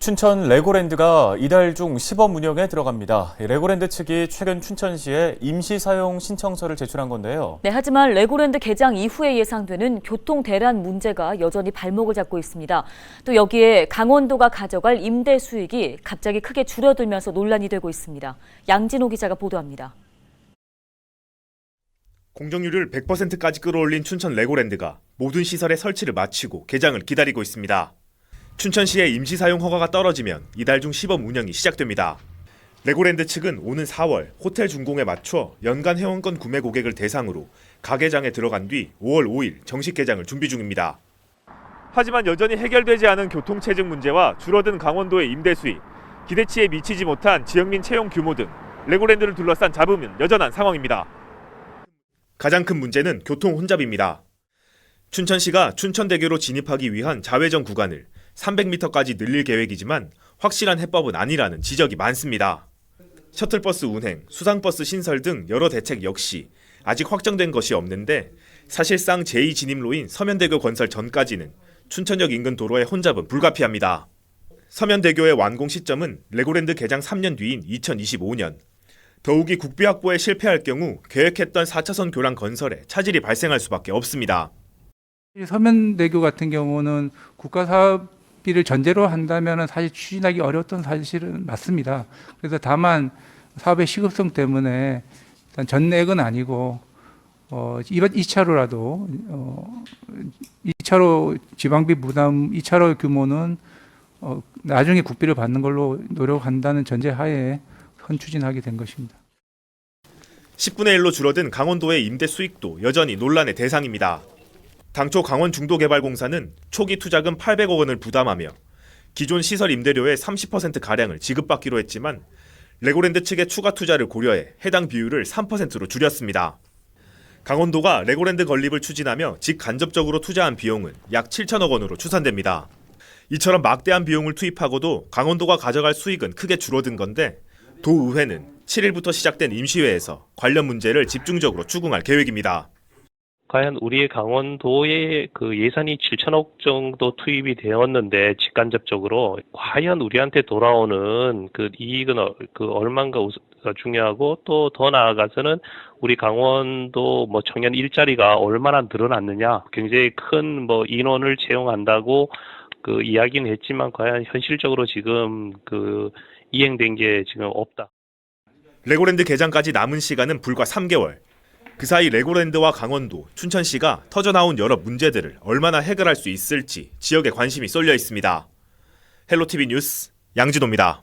춘천 레고랜드가 이달 중 시범 운영에 들어갑니다. 레고랜드 측이 최근 춘천시에 임시 사용 신청서를 제출한 건데요. 네, 하지만 레고랜드 개장 이후에 예상되는 교통 대란 문제가 여전히 발목을 잡고 있습니다. 또 여기에 강원도가 가져갈 임대 수익이 갑자기 크게 줄어들면서 논란이 되고 있습니다. 양진호 기자가 보도합니다. 공정률을 100%까지 끌어올린 춘천 레고랜드가 모든 시설의 설치를 마치고 개장을 기다리고 있습니다. 춘천시의 임시사용 허가가 떨어지면 이달 중 시범 운영이 시작됩니다. 레고랜드 측은 오는 4월 호텔 준공에 맞춰 연간 회원권 구매 고객을 대상으로 가개장에 들어간 뒤 5월 5일 정식 개장을 준비 중입니다. 하지만 여전히 해결되지 않은 교통체증 문제와 줄어든 강원도의 임대 수익, 기대치에 미치지 못한 지역민 채용 규모 등 레고랜드를 둘러싼 잡음은 여전한 상황입니다. 가장 큰 문제는 교통 혼잡입니다. 춘천시가 춘천대교로 진입하기 위한 좌회전 구간을 300m까지 늘릴 계획이지만 확실한 해법은 아니라는 지적이 많습니다. 셔틀버스 운행, 수상버스 신설 등 여러 대책 역시 아직 확정된 것이 없는데 사실상 제2진입로인 서면대교 건설 전까지는 춘천역 인근 도로의 혼잡은 불가피합니다. 서면대교의 완공 시점은 레고랜드 개장 3년 뒤인 2025년. 더욱이 국비 확보에 실패할 경우 계획했던 4차선 교량 건설에 차질이 발생할 수밖에 없습니다. 서면대교 같은 경우는 국가 사업비를 전제로 한다면 사실 추진하기 어려웠던 사실은 맞습니다. 그래서 다만 사업의 시급성 때문에 일단 전액은 아니고 2차로라도 2차로 지방비 부담 2차로 규모는 나중에 국비를 받는 걸로 노력한다는 전제하에 선추진하게 된 것입니다. 10분의 1로 줄어든 강원도의 임대 수익도 여전히 논란의 대상입니다. 당초 강원중도개발공사는 초기 투자금 800억 원을 부담하며 기존 시설 임대료의 30%가량을 지급받기로 했지만 레고랜드 측의 추가 투자를 고려해 해당 비율을 3%로 줄였습니다. 강원도가 레고랜드 건립을 추진하며 직간접적으로 투자한 비용은 약 7천억 원으로 추산됩니다. 이처럼 막대한 비용을 투입하고도 강원도가 가져갈 수익은 크게 줄어든 건데 도의회는 7일부터 시작된 임시회에서 관련 문제를 집중적으로 추궁할 계획입니다. 과연 우리의 강원도에 그 예산이 7천억 정도 투입이 되었는데 직간접적으로 과연 우리한테 돌아오는 그 이익은 얼마인가가 중요하고 또 더 나아가서는 우리 강원도 청년 일자리가 얼마나 늘어났느냐, 굉장히 큰 인원을 채용한다고 이야기는 했지만 과연 현실적으로 지금 이행된 게 지금 없다. 레고랜드 개장까지 남은 시간은 불과 3개월. 그 사이 레고랜드와 강원도, 춘천시가 터져나온 여러 문제들을 얼마나 해결할 수 있을지 지역에 관심이 쏠려 있습니다. 헬로티비 뉴스 양진호입니다.